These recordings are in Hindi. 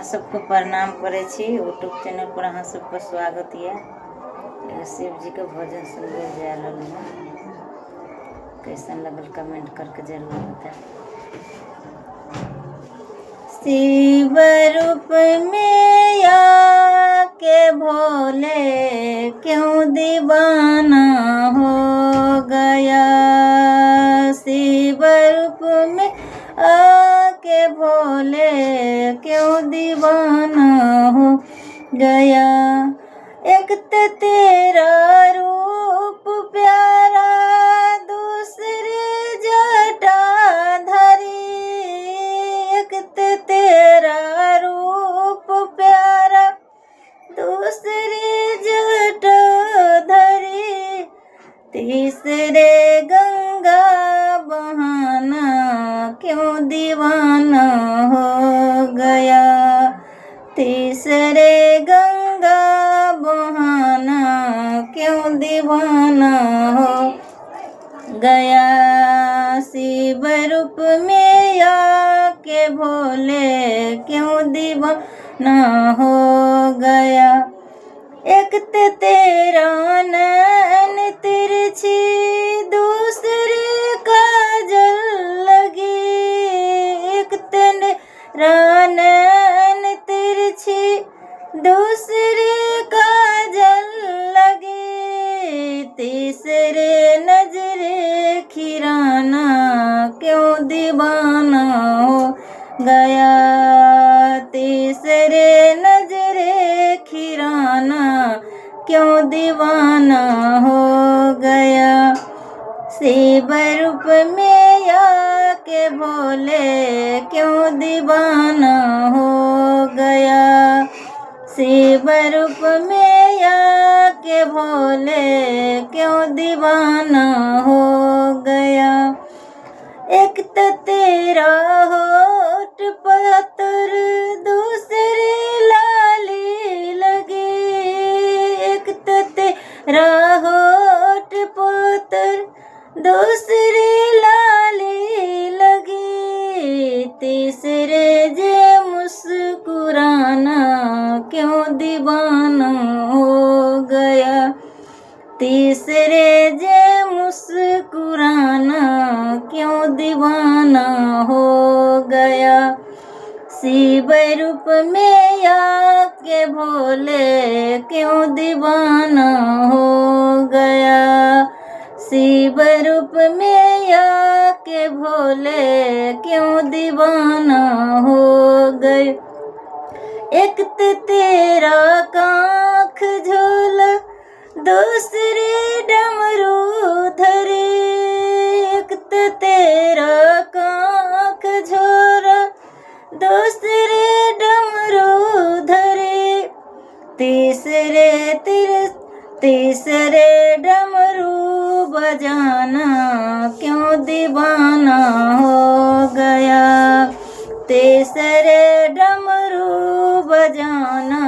सबको प्रणाम करे छी। यूट्यूब चैनल पर अहाँ सबको स्वागत है। शिव जी के भजन सुनबे जा रहल है। कैसन लगल कमेंट करके जरूर बता। शिव रूप में आके भोले क्यों दीवाना हो गया। शिव रूप में आके भोले क्यों दीवाना हो गया। एक तो तेरा रूप प्यारा, दूसरे जटाधारी। एक तो तेरा रूप प्यारा, दूसरे जटाधारी। तीसरे गंगा बहाना क्यों दीवाना हो गया। तीसरे गंगा बहाना क्यों दीवाना हो गया। शिव रूप में आके भोले क्यों दीवाना हो गया। एक तो तेरा नैन तिरछी, दूसरे काजल लगी। एक तो तेरा नैन तिरछी, दूसरे काजल लगी। तीसरे नजरे खिराना क्यों दीवाना हो गया। तीसरे नजरे खिराना क्यों दीवाना हो गया। शिव रूप में आके भोले क्यों दीवाना हो गया। शिव रूप में आके भोले क्यों दीवाना हो गया। एक तो तेरा होठ पत्थर, दूसरे लाली लगी। एक तो तेरा होठ पत्थर, दूसरे लाली लगी। तीसरे जे मुस्कुराना क्यों दीवाना हो गया। तीसरे जे मुस्कुराना क्यों दीवाना हो गया। शिव रूप में आके भोले क्यों दीवाना हो गया। शिव रूप में आके भोले क्यों दीवाना हो गए। एक तो तेरा कांख झोला, दूसरे डमरू धरे। एक तो तेरा कांख झोला, दूसरे डमरू धरे। तीसरे डमरू बजाना क्यों दीवाना हो गया। तीसरे डमरू बजाना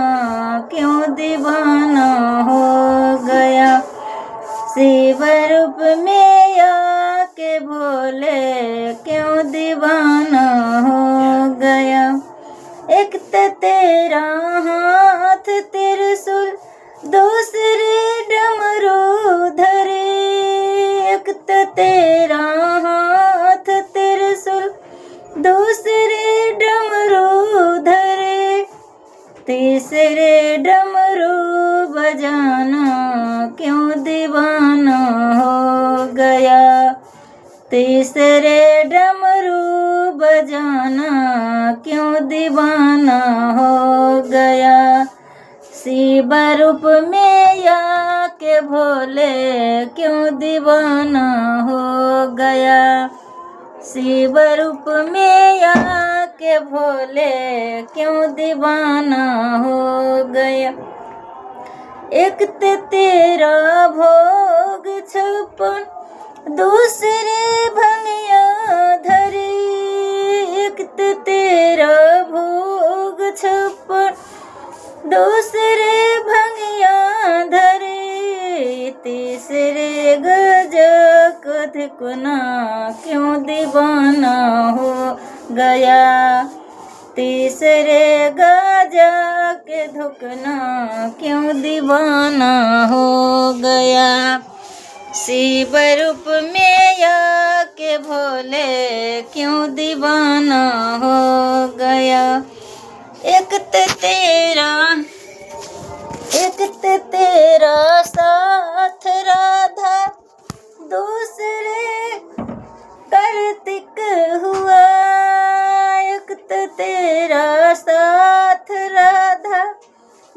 क्यों दीवाना हो गया। शिव रूप में आके भोले क्यों दीवाना हो गया। एक तो तेरा हाथ त्रिशूल, दूसरे डमरू धरे। एक तो तेरा हाथ त्रिशूल, दूसरे डमरू धरे। तीसरे डमरू बजाना क्यों दीवाना हो गया। तीसरे डमरू बजाना क्यों दीवाना हो गया। शिव रूप में आके भोले क्यों दीवाना हो गया। शिव रूप में आके भोले क्यों दीवाना हो गया। एक तो तेरा भोग छप्पन, दूसरे भंगिया धरे। एक तो तेरा भोग छप्पन, दूसरे भंगिया धरे। तीसरे गज कथकुना क्यों दीवाना हो गया। तीसरे गज जाके धुकना क्यों दीवाना हो गया। शिव रूप में आके भोले क्यों दीवाना हो गया। एक तो तेरा साथ राधा, दूसरे कार्तिक हुआ। एक तो तेरा साथ राधा,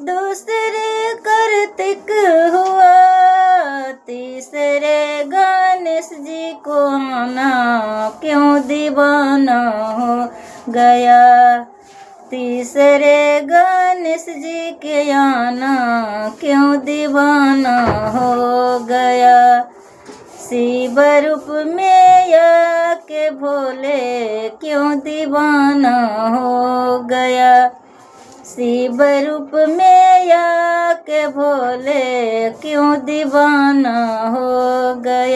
दूसरे कार्तिक हुआ। तीसरे गणेश जी को आना क्यों दीवाना हो गया। तीसरे गणेश जी के आना क्यों दीवाना हो गया। शिव रूप में आके भोले क्यों दीवाना हो गया। शिव रूप में आके भोले क्यों दीवाना हो गया।